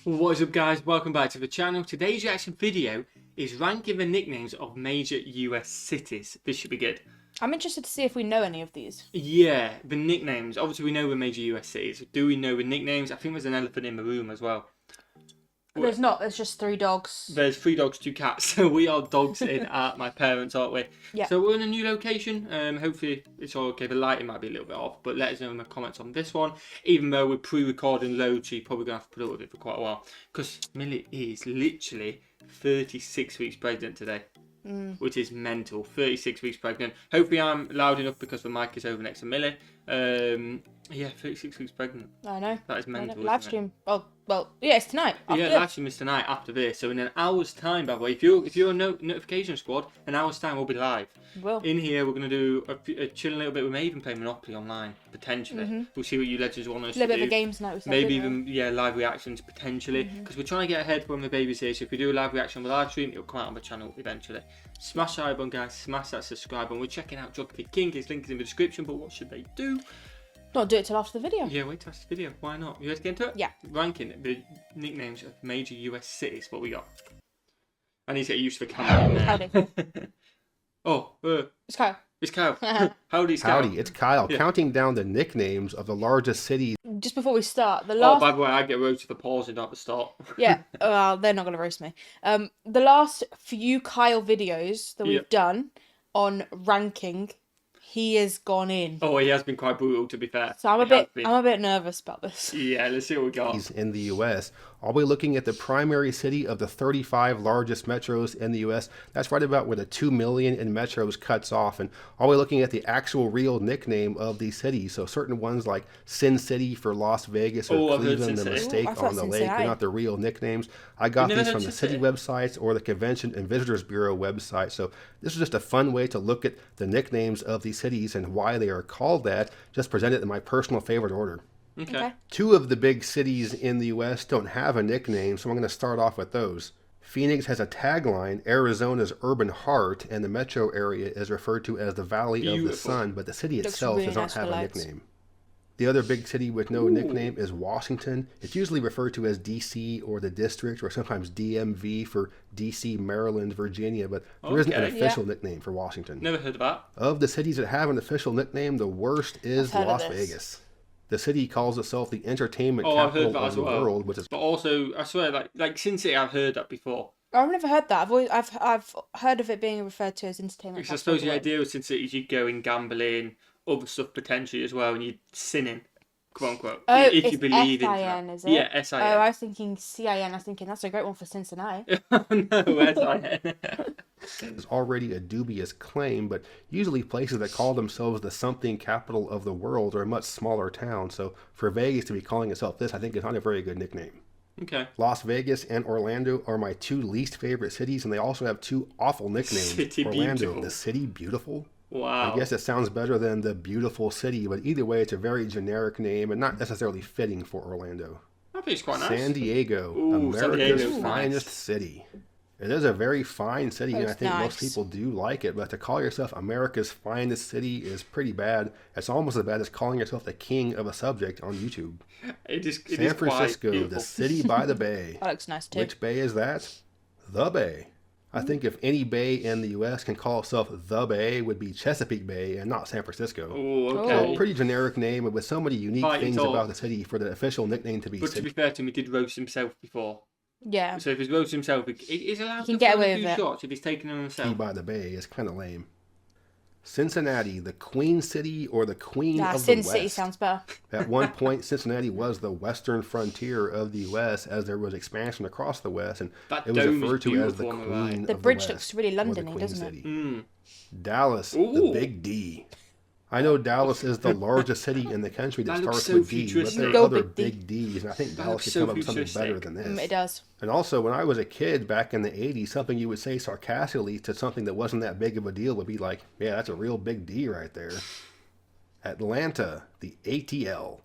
What is up, guys? Welcome back to the channel. Today's reaction video is ranking the nicknames of major US cities. This should be good. I'm interested to see if we know any of these. Yeah, the nicknames. Obviously, we know the major US cities. Do we know the nicknames? I think there's an elephant in the room as well. There's not. There's just 3 dogs. There's 3 dogs, 2 cats. So we are dog sitting at my parents', aren't we? Yeah. So we're in a new location. Hopefully it's all okay. The lighting might be a little bit off, but let us know in the comments on this one. Even though we're pre-recording loads, so you're probably going to have to put up with it for quite a while. Because Millie is literally 36 weeks pregnant today. Which is mental. 36 weeks pregnant. Hopefully I'm loud enough because the mic is over next to Millie. Yeah, 36 weeks pregnant. I know. That is mental. Live stream. Oh, well, yeah, it's tonight. Yeah, live stream is tonight after this. So in an hour's time, by the way, if you're a notification squad, an hour's time we'll be live. Will. In here, we're going to do a chill a little bit. We may even play Monopoly online, potentially. We'll see what you legends want us to do. A little bit of a games night. Maybe even, live reactions, potentially. Because we're trying to get ahead when the baby's here. So if we do a live reaction on the live stream, it'll come out on the channel eventually. Smash that like button, guys. Smash that subscribe button. We're checking out Geography King. His link is in the description. But what should they do? Not do it till after the video. Yeah, wait till after the video. Why not? You ready to get into it? Yeah. Ranking the nicknames of major US cities. What we got? I need to get used to the camera in there. Howdy. It's Kyle. It's Kyle. Howdy, it's Kyle. Howdy, it's Kyle. Yeah. Counting down the nicknames of the largest cities. Just before we start, the last... Oh, by the way, I get roasted for pausing at the start. Yeah, well, they're not going to roast me. The last few Kyle videos that we've done on ranking, he has gone in. Oh, he has been quite brutal, to be fair. So I'm a bit nervous about this. Yeah, let's see what we got. In the U.S. Are we looking at the primary city of the 35 largest metros in the U.S.? That's right about where the 2 million in metros cuts off. And are we looking at the actual real nickname of these cities? So certain ones like Sin City for Las Vegas or Cleveland, the mistake on the lake, they're not the real nicknames. I got these from the city websites or the Convention and Visitors Bureau website. So this is just a fun way to look at the nicknames of these cities and why they are called that, just presented in my personal favorite order. Okay. 2 of the big cities in the U.S. don't have a nickname, so I'm going to start off with those. Phoenix has a tagline, Arizona's urban heart, and the metro area is referred to as the Valley of the Sun, but the city itself does not have a nickname. The other big city with no nickname is Washington. It's usually referred to as D.C. or the district, or sometimes DMV for D.C., Maryland, Virginia, but there isn't an official nickname for Washington. Never heard of that. Of the cities that have an official nickname, the worst is Las Vegas. The city calls itself the entertainment capital of the world, which is. But also, I swear, like Sin City, I've heard that before. I've never heard that. I've heard of it being referred to as entertainment. Because I suppose the idea of Sin City is you go and gambling, other stuff potentially as well, and you're sinning, quote unquote. Oh, if you believe in S-I-N, is it? Yeah, S-I-N. Oh, I was thinking C-I-N. I was thinking that's a great one for Cincinnati. No, S-I-N. Is already a dubious claim, but usually places that call themselves the something capital of the world are a much smaller town. So for Vegas to be calling itself this, I think is not a very good nickname. Okay. Las Vegas and Orlando are my 2 least favorite cities, and they also have 2 awful nicknames. City Orlando, Beautiful. the city beautiful. Wow. I guess it sounds better than the beautiful city, but either way, it's a very generic name and not necessarily fitting for Orlando. I think it's quite nice. San Diego, America's finest city. It is a very fine city, and I think most people do like it, but to call yourself America's finest city is pretty bad. It's almost as bad as calling yourself the king of a subject on YouTube. San Francisco, the city by the bay. That looks nice too. Which bay is that? The Bay. I think if any bay in the U.S. can call itself the Bay, it would be Chesapeake Bay and not San Francisco. Oh, okay. So pretty generic name, with so many unique things about the city for the official nickname to be. But to be fair to him, he did roast himself before. Yeah. So if he's roasted himself, he's allowed to get throw away a few with it. shots if he's taking them himself. By the Bay is kind of lame. Cincinnati, the Queen City or the Queen of the Sin West. City sounds better. At one point, Cincinnati was the western frontier of the U.S. as there was expansion across the West, and it was referred to as the Queen of the bridge West, looks really Londony, doesn't City. it? Dallas, the Big D. I know Dallas is the largest city in the country that starts with D, but there are other big Ds, and I think Dallas could come up with something better than this. It does. And also, when I was a kid back in the 80s, something you would say sarcastically to something that wasn't that big of a deal would be like, yeah, that's a real big D right there. Atlanta, the ATL.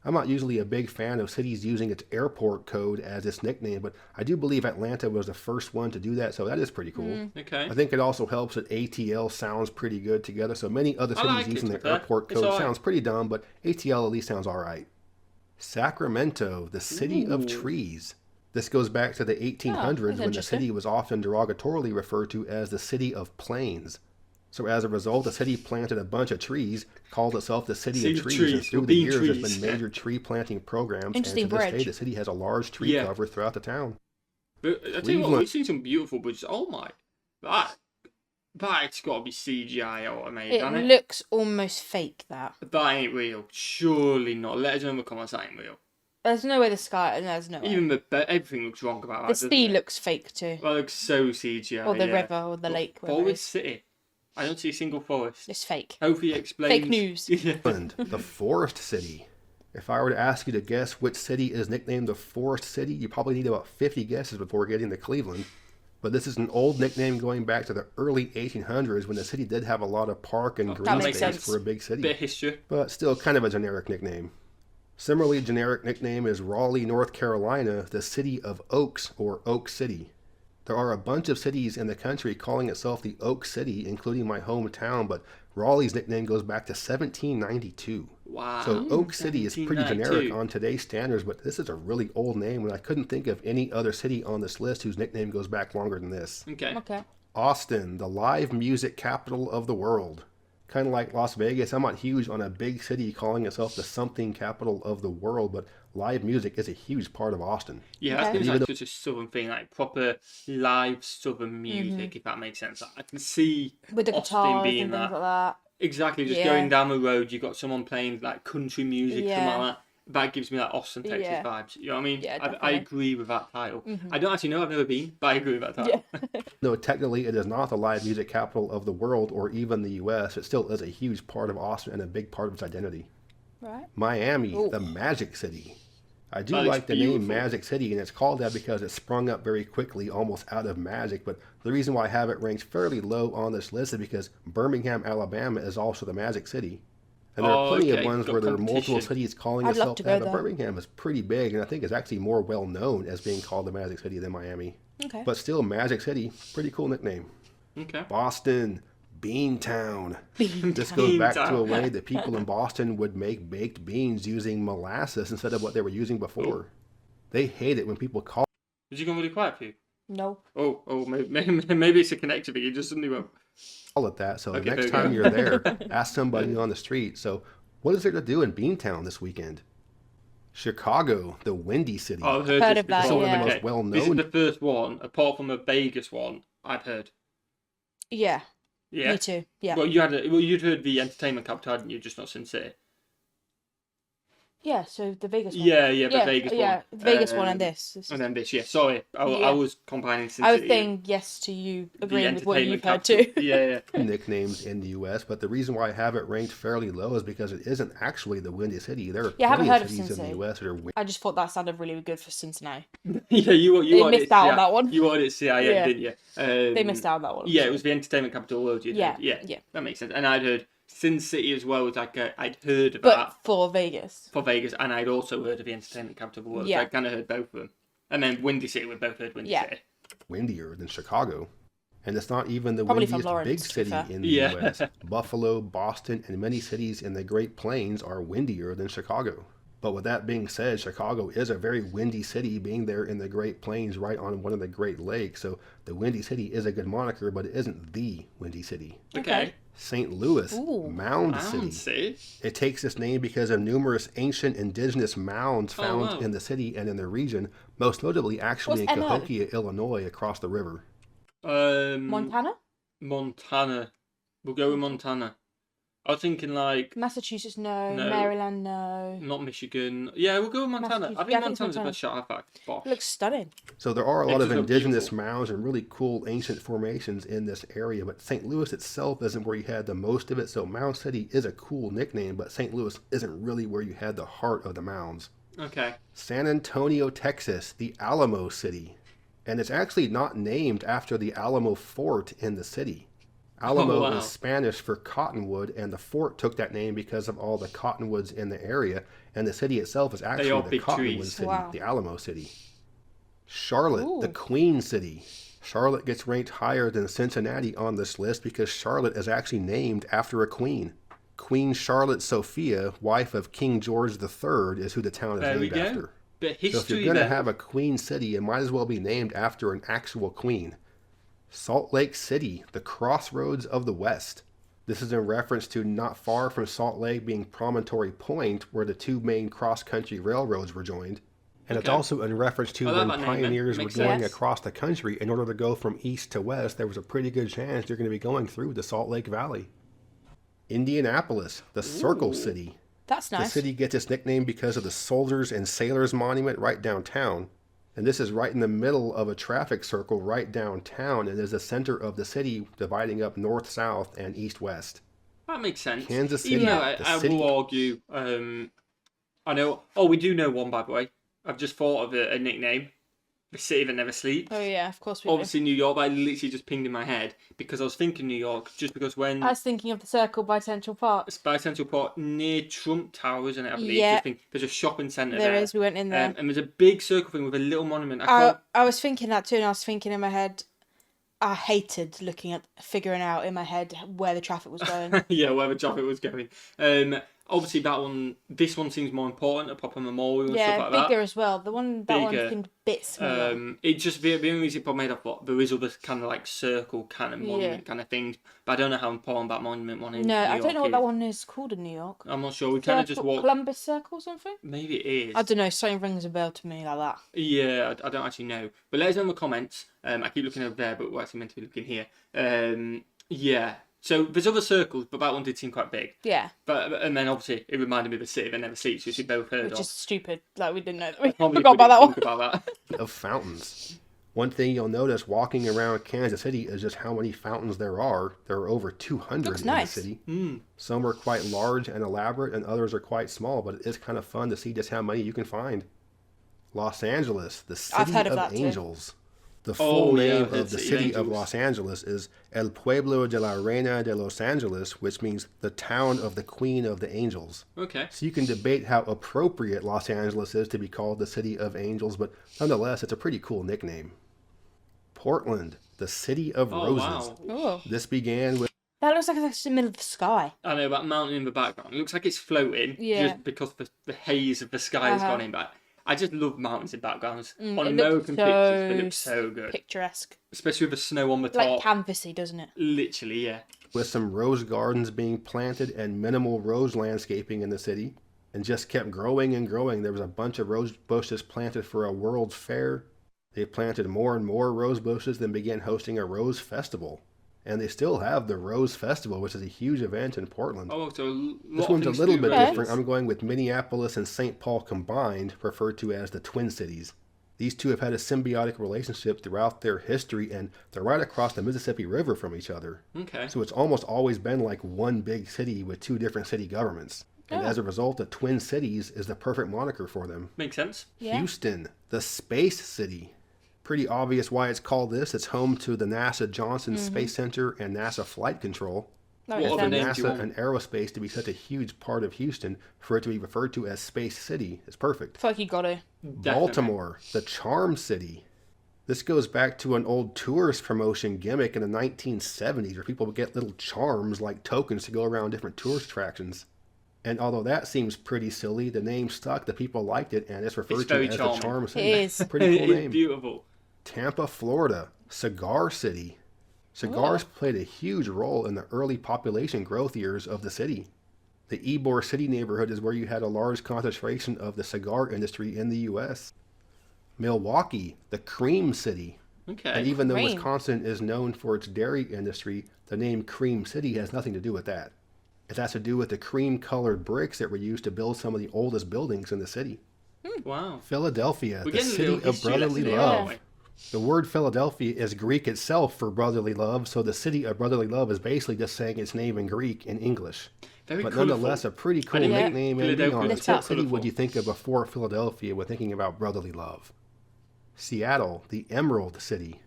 I'm not usually a big fan of cities using its airport code as its nickname, but I do believe Atlanta was the first one to do that, so that is pretty cool. Okay. I think it also helps that ATL sounds pretty good together, so many other cities using their airport code sounds pretty dumb, but ATL at least sounds alright. Sacramento, the city of trees. This goes back to the that's 1800s when the interesting. city was often derogatorily referred to as the City of Plains. So as a result, the city planted a bunch of trees, called itself the City of Trees, and through the being years there's trees. been major tree planting programs, and to Interesting this day bridge. the city has a large tree Yeah. cover throughout the town. But I tell you what, Cleveland. we've seen some beautiful bridges. Oh my, that's got to be CGI automated, It hasn't it? looks almost fake, that. That ain't real. Surely not. Let us know in the comments that ain't real. There's no way the sky... There's no way. Even everything looks wrong about that. The doesn't sea it? looks fake too. Well, it looks so CGI. Or the yeah. river or the But lake. wherever it Forest is. City. I don't see a single forest. It's fake. Hopefully it explains. Fake news. Yeah. Cleveland, the Forest City. If I were to ask you to guess which city is nicknamed the Forest City, you probably need about 50 guesses before getting to Cleveland. But this is an old nickname going back to the early 1800s when the city did have a lot of park and green makes space sense. for a big city. Bit of history. But still kind of a generic nickname. Similarly generic nickname is Raleigh, North Carolina, the City of Oaks, or Oak City. There are a bunch of cities in the country calling itself the Oak City, including my hometown, but Raleigh's nickname goes back to 1792. Wow. So Oak City is pretty generic 1792. on today's standards, but this is a really old name, and I couldn't think of any other city on this list whose nickname goes back longer than this. Okay. Okay. Austin, the live music capital of the world. Kind of like Las Vegas, I'm not huge on a big city calling itself the something capital of the world, but live music is a huge part of Austin. Yeah, that's Okay. been Even like such a southern thing, like proper live southern music, if that makes sense. I can see With the Austin guitars being and things that. like that. Exactly, just Yeah. going down the road, you've got someone playing like country music, Yeah. something like that. That gives me that Austin, Texas Yeah. vibes. You know what I mean? Yeah, I definitely. agree with that title. I don't actually know, I've never been, but I agree with that title. Yeah. No, technically it is not the live music capital of the world or even the U.S. It still is a huge part of Austin and a big part of its identity. Right. Miami, Ooh. the Magic City. I do That looks like the name beautiful. Magic City, and it's called that because it sprung up very quickly, almost out of magic. But the reason why I have it ranked fairly low on this list is because Birmingham, Alabama is also the Magic City. And there are Oh, plenty okay, of ones got where there are multiple competition. cities calling I'd love itself to that, go but there. Birmingham is pretty big, and I think is actually more well known as being called the Magic City than Miami. Okay. But still, Magic City, pretty cool nickname. Okay. Boston, Beantown. This goes back to a way that people in Boston would make baked beans using molasses instead of what they were using before. They hate it when people call Did you go really quiet for you? No. Oh, maybe it's a connector, but you just suddenly went. it that. So Okay, the next there time you you're there, ask somebody on the street. So what is there to do in Beantown this weekend? Chicago, the Windy City. Oh, I've Heard heard of this that, before. yeah. One of the most Okay. well-known- This is the first one, apart from a Vegas one, I've heard. Yeah. Yeah. Me too. Yeah. Well, you'd heard the entertainment capital, hadn't you? Just not Sin City. Yeah. So the Vegas one. Yeah, the Vegas yeah, one. Vegas one and this. This is- And then this, yeah. Sorry, I Yeah. was combining Sin I was City. saying yes to you the agreeing with what you've entertainment heard capital. too. Yeah. nicknames in the U.S., but the reason why I have it ranked fairly low is because it isn't actually the Windy City. There are Yeah, I haven't plenty heard of of cities in the Cincinnati. U.S. that are windy. I just thought that sounded really good for Cincinnati. Yeah, you They wanted missed it out on CI that one. You wanted it CIN, Yeah. didn't you? They missed out on that one. Yeah, it was the entertainment capital of the world. Yeah, Yeah, yeah. that makes sense. And I'd heard Sin City as well. Was like I'd heard But about for Vegas. for Vegas, and I'd also heard of the entertainment capital of the world. Yeah. So I kind of heard both of them. And then Windy City, we both heard Windy Yeah. City. Windier than Chicago. And it's not even the Probably from windiest Lawrence, big to be city fair. in the Yeah. U.S. Buffalo, Boston, and many cities in the Great Plains are windier than Chicago. But with that being said, Chicago is a very windy city, being there in the Great Plains right on one of the Great Lakes. So the Windy City is a good moniker, but it isn't the Windy City. Okay. St. Louis, Ooh. Mound Mound City. City. It takes its name because of numerous ancient indigenous mounds Oh, found wow. in the city and in the region, most notably actually What's in NO? Cahokia, Illinois, across the river. Montana? Montana. We'll go with Montana. I was thinking like Massachusetts, no. No. Maryland, no. not Michigan. Yeah, we'll go with Montana. I Massachusetts. think Yeah, I think Montana's the Montana. best shot I've had. Bosh. It looks stunning. So there are a lot of Texas are indigenous beautiful. mounds and really cool ancient formations in this area, but St. Louis itself isn't where you had the most of it. So Mound City is a cool nickname, but St. Louis isn't really where you had the heart of the mounds. Okay. San Antonio, Texas, the Alamo City. And it's actually not named after the Alamo Fort in the city. Alamo Oh, wow. is Spanish for cottonwood, and the fort took that name because of all the cottonwoods in the area, and the city itself is actually are the big Cottonwood trees. City, Wow. the Alamo City. Charlotte, the Ooh. Queen City. Charlotte gets ranked higher than Cincinnati on this list because Charlotte is actually named after a queen. Queen Charlotte Sophia, wife of King George III, is who the town is There we named go. after. Bit of So if history you're going to there. have a queen city, it might as well be named after an actual queen. Salt Lake City, the crossroads of the West. This is in reference to not far from Salt Lake being Promontory Point, where the two main cross-country railroads were joined. And it's Okay. also in reference to I like when that name, man. pioneers were Makes going sense. across the country. In order to go from east to west, there was a pretty good chance you're going to be going through the Salt Lake Valley. Indianapolis, the Circle Ooh. City. That's The nice. city gets its nickname because of the Soldiers and Sailors Monument right downtown. And this is right in the middle of a traffic circle right downtown and is the center of the city, dividing up north-south and east-west. That makes sense. Kansas Even City, though the I city. will argue, I know. Oh, we do know one, by the way. I've just thought of a nickname. The city that never sleeps. Oh yeah, of course we do. Obviously New York, but I literally just pinged in my head because I was thinking New York, just because when I was thinking of the Circle by Central Park. it's by Central Park near Trump Tower, isn't it? I believe. Yeah. Just think, there's a shopping centre There there. is. We went in there. And there's a big circle thing with a little monument. I can't. I was thinking that too, and I was thinking in my head. I hated figuring out in my head where the traffic was going. Yeah, where the traffic was going. Obviously this one seems more important, a proper memorial and Yeah, stuff like bigger that. as well. That one seemed a bit smaller. It just the only reason it made up what there is other kind of like circle kind of monument kind of things, but I don't know how important that monument one is. No, I don't know what that is. one is called in New York. I'm not sure. We kind of just walk. Columbus Circle or something? Maybe it is. I don't know. Something rings a bell to me like that. Yeah, I don't actually know. But let us know in the comments. I keep looking over there, but we're actually meant to be looking here. Yeah. So there's other circles, but that one did seem quite big. Yeah, And then obviously it reminded me of the city that never sleeps, which we both heard which of. is stupid. Like we didn't know that. We Can't believe forgot we about that didn't one. think about that. Of fountains. One thing you'll notice walking around Kansas City is just how many fountains there are. There are over 200 Looks in nice. the city. Mm. Some are quite large and elaborate, and others are quite small, but it is kind of fun to see just how many you can find. Los Angeles, the I've city heard of of that too. angels. The full yeah, name I've heard of the City city of of Angels. Los Angeles is El Pueblo de la Reina de Los Angeles, which means the town of the Queen of the Angels. Okay. So you can debate how appropriate Los Angeles is to be called the City of Angels, but nonetheless, it's a pretty cool nickname. Portland, the City of Oh, Roses. wow. Oh, This began with that looks like it's in the middle of the sky. I know that mountain in the background. It looks like it's floating Yeah. just because the haze of the sky has Uh-huh. gone in. But I just love mountains in backgrounds. On It looks American pictures, they look so good. Picturesque, Especially with the snow on the like top. canvassy, doesn't it? Literally, yeah. with some rose gardens being planted and minimal rose landscaping in the city, and just kept growing and growing. There was a bunch of rose bushes planted for a World's Fair. They planted more and more rose bushes, then began hosting a rose festival. And they still have the Rose Festival, which is a huge event in Portland. Oh, so This one's a little bit roses. different. I'm going with Minneapolis and St. Paul combined, referred to as the Twin Cities. These two have had a symbiotic relationship throughout their history, and they're right across the Mississippi River from each other. Okay. So it's almost always been like one big city with two different city governments. And Oh. as a result, the Twin Cities is the perfect moniker for them. Makes sense. Yeah. Houston, the Space City. Pretty obvious why it's called this. It's home to the NASA Johnson Space Center and NASA Flight Control. That What makes other For sense. names do you NASA want? and aerospace to be such a huge part of Houston, for it to be referred to as Space City is perfect. I feel like you got to. Definitely. Baltimore, the Charm City. This goes back to an old tourist promotion gimmick in the 1970s where people would get little charms like tokens to go around different tourist attractions. And although that seems pretty silly, the name stuck, the people liked it, and it's referred It's to very as charming. the Charm City. It is. Pretty cool It's name. beautiful. Tampa, Florida, Cigar City. Cigars played a huge role in the early population growth years of the city. The Ybor City neighborhood is where you had a large concentration of the cigar industry in the U.S. Milwaukee, the Cream City. Okay. And even though Cream. Wisconsin is known for its dairy industry, the name Cream City has nothing to do with that. It has to do with the cream-colored bricks that were used to build some of the oldest buildings in the city. Wow. Philadelphia, We're the getting a city little of history brotherly lesson here, love. aren't we? The word Philadelphia is Greek itself for brotherly love, so the city of brotherly love is basically just saying its name in Greek in English. Very But colourful. nonetheless, a pretty cool didn't know nickname. And be Philadelphia honest, was what so city would colourful. you think of before Philadelphia when thinking about brotherly love? Seattle, the Emerald City.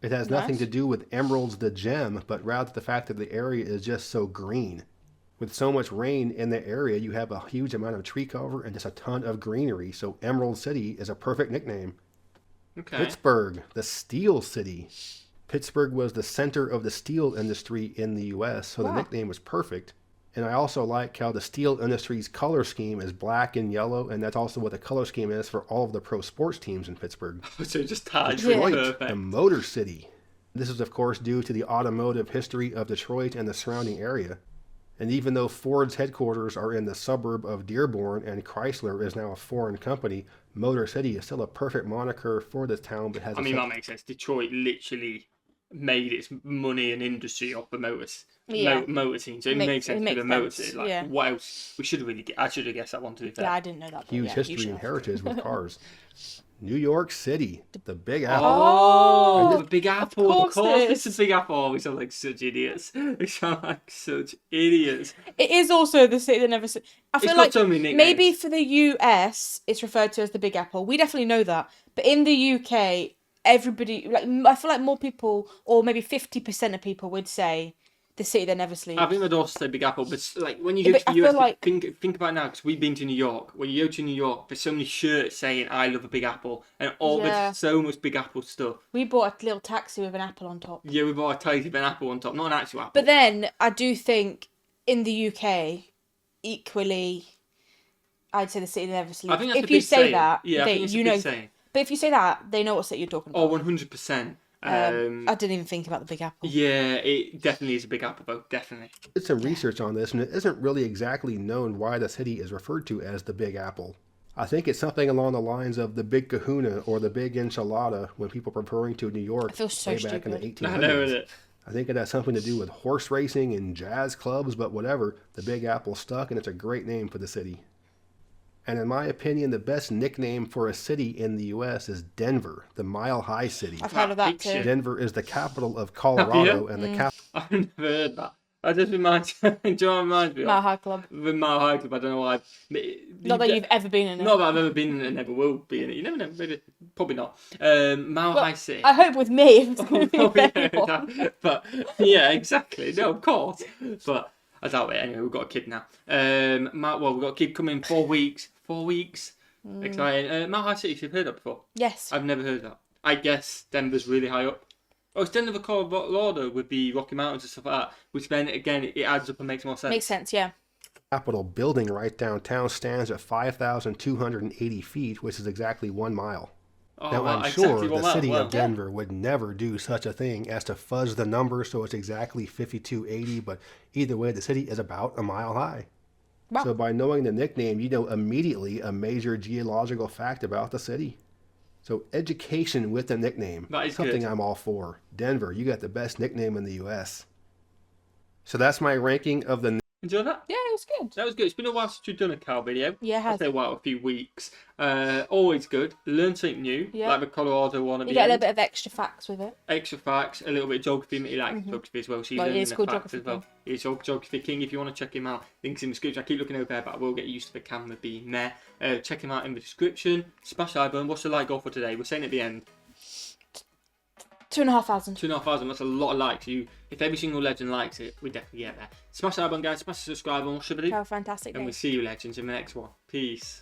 It has nothing Nice. to do with emeralds, the gem, but rather the fact that the area is just so green. With so much rain in the area, you have a huge amount of tree cover and just a ton of greenery, so Emerald City is a perfect nickname. Okay. Pittsburgh, the Steel City. Pittsburgh was the center of the steel industry in the U.S., so the Wow. nickname was perfect. And I also like how the steel industry's color scheme is black and yellow, and that's also what the color scheme is for all of the pro sports teams in Pittsburgh. So it just ties Detroit, perfect. the Motor City. This is, of course, due to the automotive history of Detroit and the surrounding area. And even though Ford's headquarters are in the suburb of Dearborn and Chrysler is now a foreign company, Motor City is still a perfect moniker for the town that has I mean, that makes sense. Detroit literally made its money and industry off the motors. Yeah. Motor scene. So it makes sense for the motor sense, city. Like, yeah. what else? We should have really. I should have guessed that one, to be fair. Yeah, I didn't know that. But huge yeah, you history should and have. heritage with cars. New York City, the Big Apple. Oh, the Big Apple. Of course, it it's a Big Apple. Oh, we sound like such idiots. We sound like such idiots. It is also the city that never. I feel got like so many nicknames. maybe for the US, it's referred to as the Big Apple. We definitely know that, but in the UK, everybody I feel like more people, or maybe 50% of people, would say the city that never sleeps. I think they'd also say Big Apple, but like when you Yeah, go but to the I US, feel like- think about it now, because we've been to New York. When you go to New York, there's so many shirts saying "I love a Big Apple," and Yeah. there's so much Big Apple stuff. We bought a little taxi with an apple on top. Yeah, we bought a tiny bit of apple on top, not an actual apple. But then I do think in the UK, equally, I'd say the city that never sleeps. I think that's if a you big say saying. that, Yeah, I they, think it's a you big know. saying. But if you say that, they know what city you're talking Oh, about. 100%. I didn't even think about the Big Apple. Yeah, it definitely is a Big Apple, though. Definitely. Did some research on this, and it isn't really exactly known why the city is referred to as the Big Apple. I think it's something along the lines of the Big Kahuna or the Big Enchilada when people were referring to New York I feel so way back in the stupid. 1800s. I know, isn't it? I think it has something to do with horse racing and jazz clubs, but whatever, the Big Apple stuck, and it's a great name for the city. And in my opinion, the best nickname for a city in the U.S. is Denver, the Mile High City. I've heard of that Picture. too. Denver is the capital of Colorado and the capital. I've never heard that. I just reminds do you know what it reminds me of? Mile High Club. The Mile High Club, I don't know why. Not that you've ever been in it. Not that I've ever been in it and never will be in it. You never know, maybe, probably not. Mile High City. I hope with me, if it's going to be Oh, yeah, available. but yeah, exactly. No, of course. But I doubt it. Anyway, we've got a kid now. We've got a kid coming in 4 weeks. 4 weeks. Exciting. Mile High City, you've heard that before? Yes. I've never heard that. I guess Denver's really high up. Oh, it's Denver, Colorado with the Rocky Mountains and stuff like that. Which then, again, it adds up and makes more sense. Makes sense, yeah. Capitol building right downtown stands at 5,280 feet, which is exactly 1 mile. Oh, Now, wow, I'm exactly sure one the mile. city Wow. of Denver would never do such a thing as to fuzz the number so it's exactly 5,280, but either way, the city is about 1 mile high. Wow. So by knowing the nickname, you know immediately a major geological fact about the city. So education with a nickname, That is something good. I'm all for. Denver, you got the best nickname in the U.S. So that's my ranking of the Enjoy that? Yeah, it was good. That was good. It's been a while since we've done a cow video. Yeah, it has. I'd say a while, a few weeks. Always good. Learn something new. Yeah. Like the Colorado one at You the get a end. little bit of extra facts with it. Extra facts, a little bit of geography. You like geography as well, so you Well, learn it's the called facts Geography as well. It's all Geography King. If you want to check him out, links in the description. I keep looking over there, but I will get used to the camera being there. Check him out in the description. Smash the like button. What's the like goal for today? We're saying at the end. 2,500. 2,500. That's a lot of likes. If every single legend likes it, we definitely get there. Smash the like button, guys. Smash the subscribe button. What should we do? Have a fantastic day. And we'll see you legends in the next one. Peace.